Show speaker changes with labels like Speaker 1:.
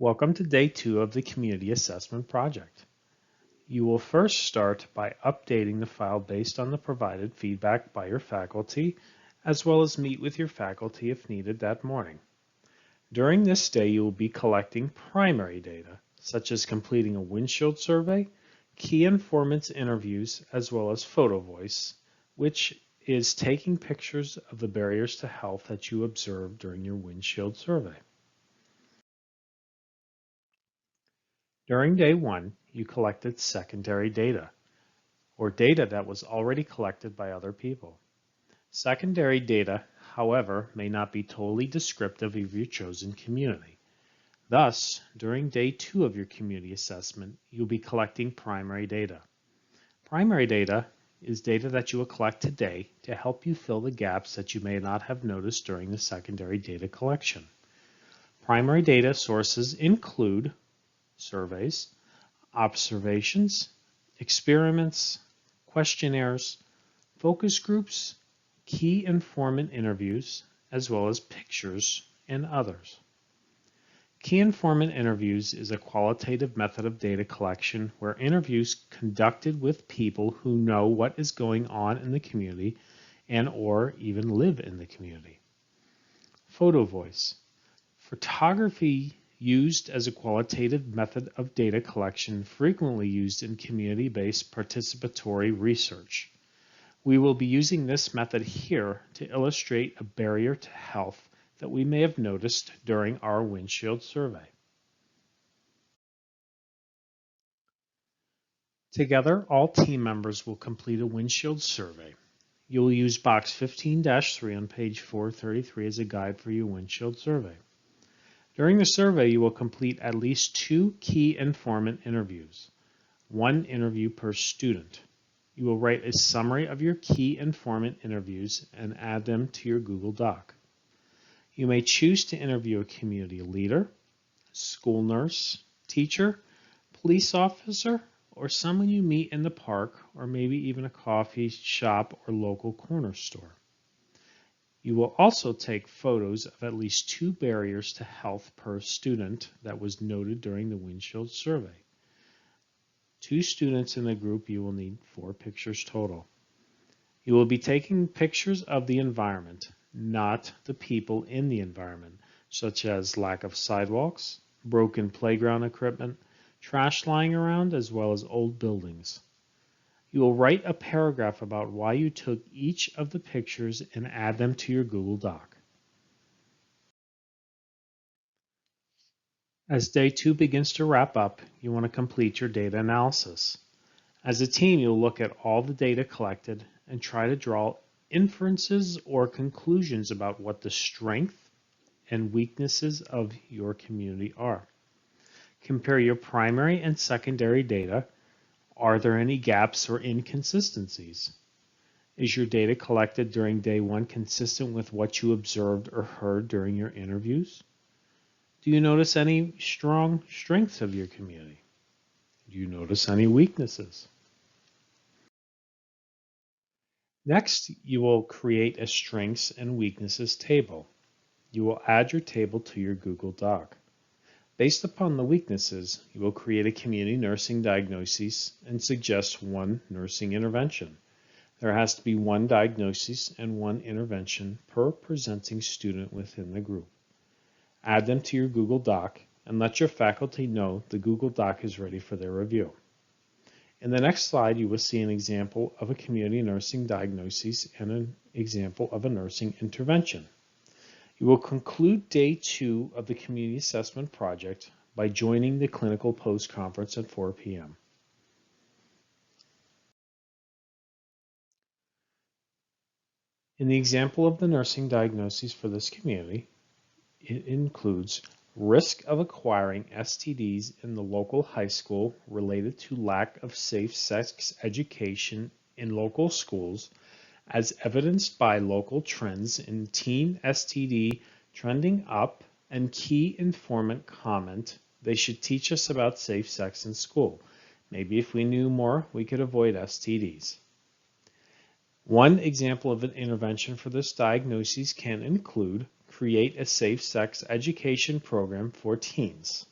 Speaker 1: Welcome to day 2 of the Community Assessment Project. You will first start by updating the file based on the provided feedback by your faculty, as well as meet with your faculty if needed that morning. During this day, you will be collecting primary data, such as completing a windshield survey, key informants interviews, as well as photo voice, which is taking pictures of the barriers to health that you observed during your windshield survey. During day 1, you collected secondary data, or data that was already collected by other people. Secondary data, however, may not be totally descriptive of your chosen community. Thus, during day 2 of your community assessment, you'll be collecting primary data. Primary data is data that you will collect today to help you fill the gaps that you may not have noticed during the secondary data collection. Primary data sources include surveys, observations, experiments, questionnaires, focus groups, key informant interviews, as well as pictures and others. Key informant interviews is a qualitative method of data collection where interviews conducted with people who know what is going on in the community and or even live in the community. Photo voice. Photography used as a qualitative method of data collection frequently used in community-based participatory research. We will be using this method here to illustrate a barrier to health that we may have noticed during our windshield survey. Together, all team members will complete a windshield survey. You will use box 15-3 on page 433 as a guide for your windshield survey. During the survey, you will complete at least 2 key informant interviews, 1 interview per student. You will write a summary of your key informant interviews and add them to your Google Doc. You may choose to interview a community leader, school nurse, teacher, police officer, or someone you meet in the park, or maybe even a coffee shop or local corner store. You will also take photos of at least 2 barriers to health per student that was noted during the windshield survey. 2 students in the group, you will need 4 pictures total. You will be taking pictures of the environment, not the people in the environment, such as lack of sidewalks, broken playground equipment, trash lying around, as well as old buildings. You will write a paragraph about why you took each of the pictures and add them to your Google Doc. As day 2 begins to wrap up, you want to complete your data analysis. As a team, you'll look at all the data collected and try to draw inferences or conclusions about what the strength and weaknesses of your community are. Compare your primary and secondary data. Are there any gaps or inconsistencies? Is your data collected during day 1 consistent with what you observed or heard during your interviews? Do you notice any strong strengths of your community? Do you notice any weaknesses? Next, you will create a strengths and weaknesses table. You will add your table to your Google Doc. Based upon the weaknesses, you will create a community nursing diagnosis and suggest 1 nursing intervention. There has to be 1 diagnosis and 1 intervention per presenting student within the group. Add them to your Google Doc and let your faculty know the Google Doc is ready for their review. In the next slide, you will see an example of a community nursing diagnosis and an example of a nursing intervention. You will conclude day 2 of the Community Assessment Project by joining the Clinical Post Conference at 4 p.m. In the example of the nursing diagnosis for this community, it includes risk of acquiring STDs in the local high school related to lack of safe sex education in local schools, as evidenced by local trends in teen STD trending up and key informant comment, they should teach us about safe sex in school. Maybe if we knew more, we could avoid STDs. One example of an intervention for this diagnosis can include create a safe sex education program for teens.